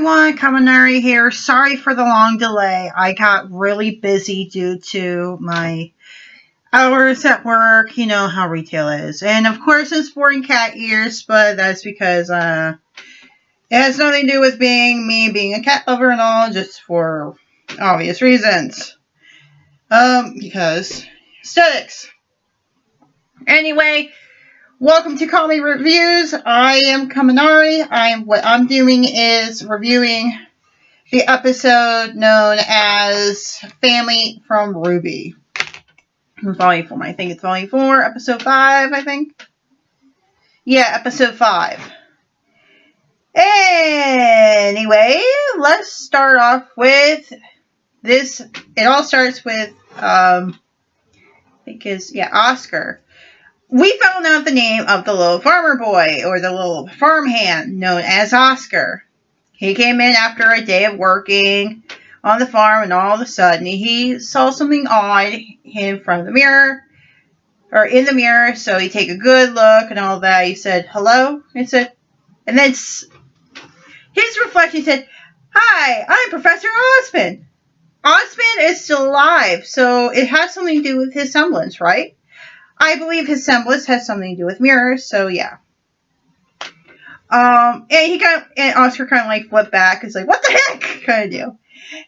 everyone, Kaminari here. Sorry for the long delay. I got really busy due to my hours at work. You know how retail is. And of course I'm sporting cat ears, but that's because it has nothing to do with me being a cat lover and all, just for obvious reasons. Because aesthetics. Anyway, welcome to Kamio Reviews. I am Kaminari. What I'm doing is reviewing the episode known as Family from RWBY. Volume 4. I think it's Volume 4, Episode 5, I think. Yeah, Episode 5. Anyway, let's start off with this. It all starts with, Oscar. We found out the name of the little farmer boy, or the little farmhand, known as Oscar. He came in after a day of working on the farm, and all of a sudden he saw something odd in front of the mirror, or in the mirror, so he take a good look and all that. He said, hello? And then his reflection said, hi, I'm Professor Osmond. Osmond is still alive, so it has something to do with his semblance, right? I believe his semblance has something to do with mirrors, so yeah. And Oscar kind of like flipped back. It's like, what the heck? Kind of deal.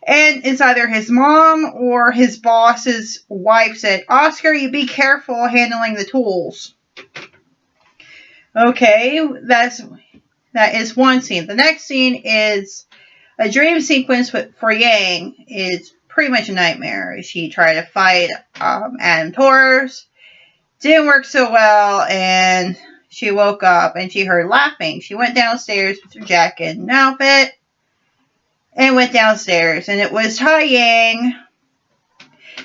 And it's either his mom or his boss's wife said, Oscar, you be careful handling the tools. Okay, that is one scene. The next scene is a dream sequence for Yang. It's pretty much a nightmare. She tried to fight Adam Torres. Didn't work so well, and she woke up and she heard laughing. She went downstairs with her jacket and outfit and went downstairs, and it was Tai Yang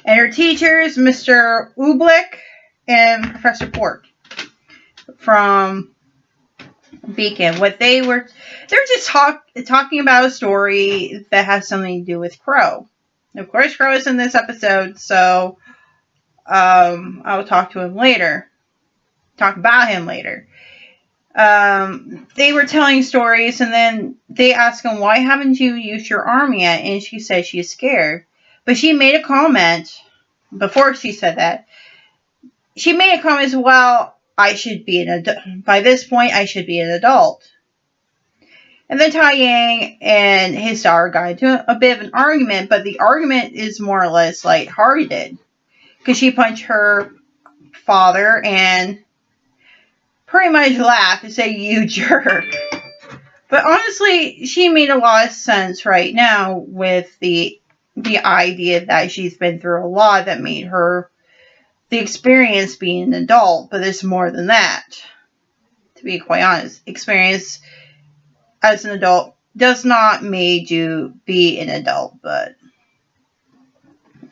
and her teachers, Mr. Oobleck and Professor Port from Beacon. They're just talking about a story that has something to do with Crow. Of course, Crow is in this episode, so I will talk about him later. They were telling stories, and then they asked him, why haven't you used your arm yet? And she said she's scared. But she made a comment, before she said that, she made a comment, well, I should be an adult. By this point, I should be an adult. And then Tai Yang and his daughter got into a bit of an argument, but the argument is more or less lighthearted. Because she punched her father and pretty much laughed and said, you jerk. But honestly, she made a lot of sense right now with the idea that she's been through a lot that made her the experience being an adult. But there's more than that. To be quite honest, experience as an adult does not make you be an adult. But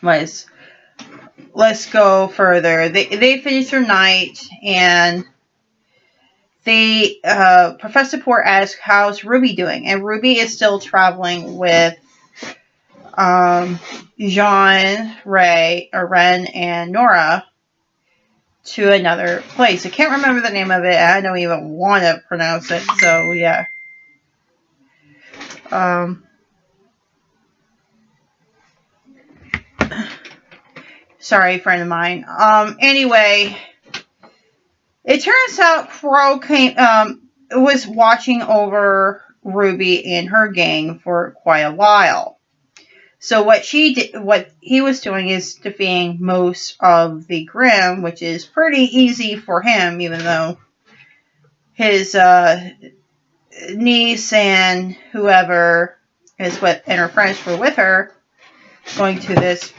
let's go further. They finished their night, and Professor Port asked, how's RWBY doing? And RWBY is still traveling with Jean, Ren, and Nora to another place. I can't remember the name of it. I don't even want to pronounce it, so yeah. Sorry, friend of mine. Anyway, it turns out Crow was watching over RWBY and her gang for quite a while. So what he was doing is defeating most of the Grimm, which is pretty easy for him, even though his niece and whoever and her friends were with her, going to this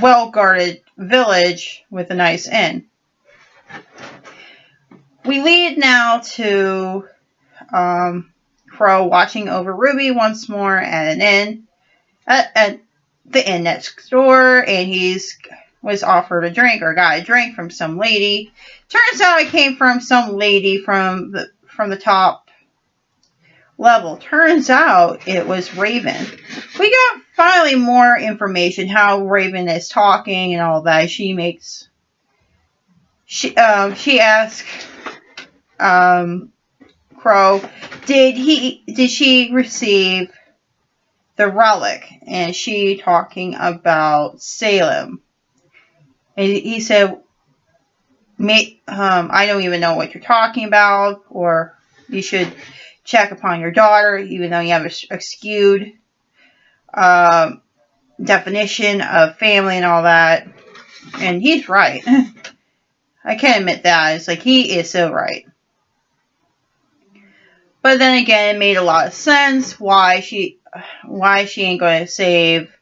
well-guarded village with a nice inn. We lead now to Crow watching over RWBY once more at an inn, at the inn next door, and was offered a drink, or got a drink from some lady. Turns out it came from some lady from the top level. Turns out it was Raven. We got finally more information how Raven is talking and all that. She asks Crow, did she receive the relic? And she talking about Salem. And he said, I don't even know what you're talking about, or you should check upon your daughter, even though you have a skewed definition of family and all that. And he's right. I can't admit that. It's like, he is so right. But then again, it made a lot of sense why she ain't going to save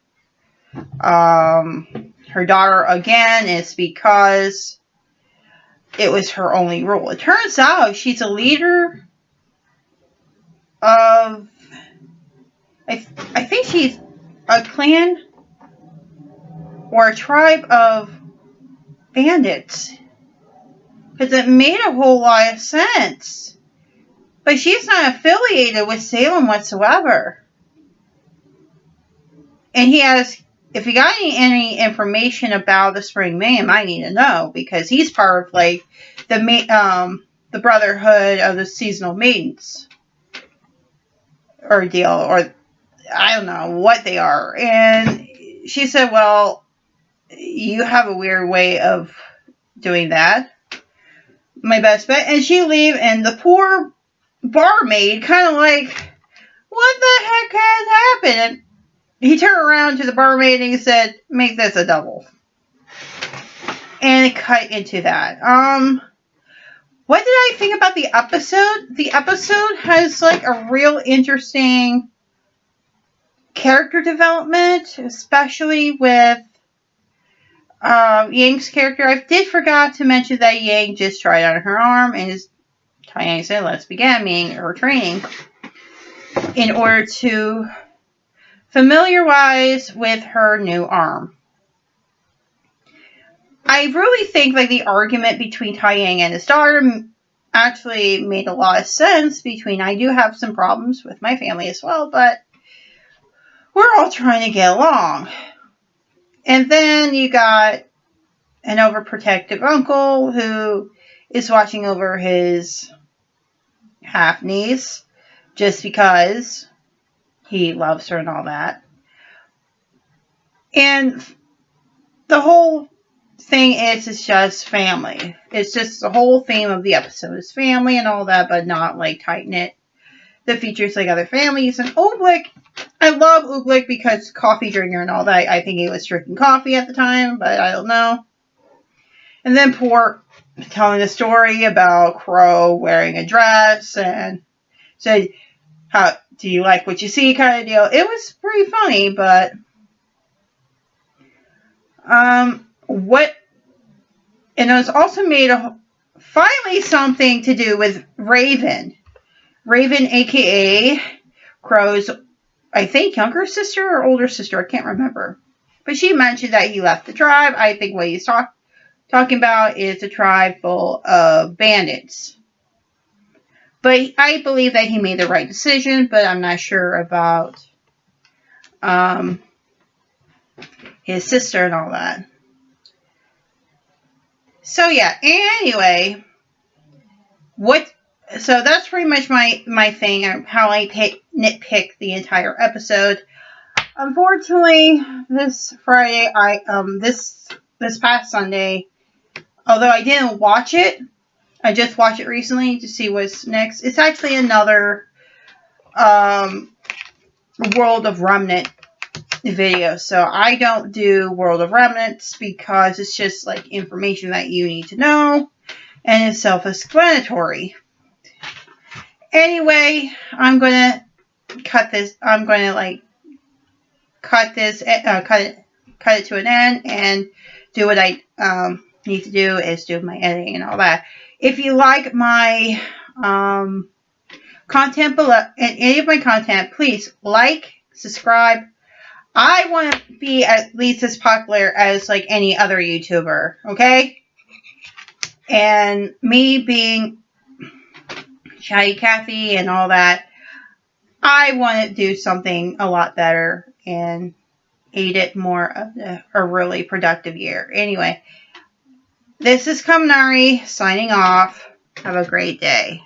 her daughter again. It's because it was her only rule. It turns out she's a leader of, I think she's a clan or a tribe of bandits. Because it made a whole lot of sense. But she's not affiliated with Salem whatsoever. And he asked, if you got any information about the Spring Mayhem, I need to know. Because he's part of, like, the Brotherhood of the Seasonal Maidens. Or deal. Or, I don't know what they are. And she said, well, you have a weird way of doing that. My best bet. And she leave, and the poor barmaid kind of like, what the heck has happened? And he turned around to the barmaid and he said, make this a double. And it cut into that. What did I think about the episode? The episode has like a real interesting character development, especially with Yang's character. I did forgot to mention that Yang just tried on her arm, and Yang said, let's begin, meaning her training, in order to familiarize with her new arm. I really think like the argument between Yang and his daughter actually made a lot of sense. I do have some problems with my family as well, but we're all trying to get along. And then you got an overprotective uncle who is watching over his half-niece just because he loves her and all that. And the whole thing is just family. It's just the whole theme of the episode is family and all that, but not like tight-knit. The features like other families. And Ooblik, I love Ooblik because coffee drinker and all that. I think he was drinking coffee at the time, but I don't know. And then Pork telling the story about Crow wearing a dress and said, how do you like what you see kind of deal. It was pretty funny, but and it was also made finally something to do with Raven. Raven, aka Crow's, I think, younger sister or older sister. I can't remember. But she mentioned that he left the tribe. I think what he's talking about is a tribe full of bandits. But I believe that he made the right decision, but I'm not sure about his sister and all that. So yeah, anyway, so that's pretty much my thing, how I nitpick the entire episode. Unfortunately, this Friday, this past Sunday, although I didn't watch it, I just watched it recently to see what's next. It's actually another World of Remnant video. So I don't do World of Remnants because it's just like information that you need to know, and it's self-explanatory. Anyway, I'm gonna cut this. I'm gonna like cut it to an end and do what I need to do, is do my editing and all that. If you like my content below, any of my content, please like, subscribe. I want to be at least as popular as like any other YouTuber, okay? And me being Chatty Cathy and all that, I want to do something a lot better and aid it more of a really productive year. Anyway, this is Kaminari signing off. Have a great day.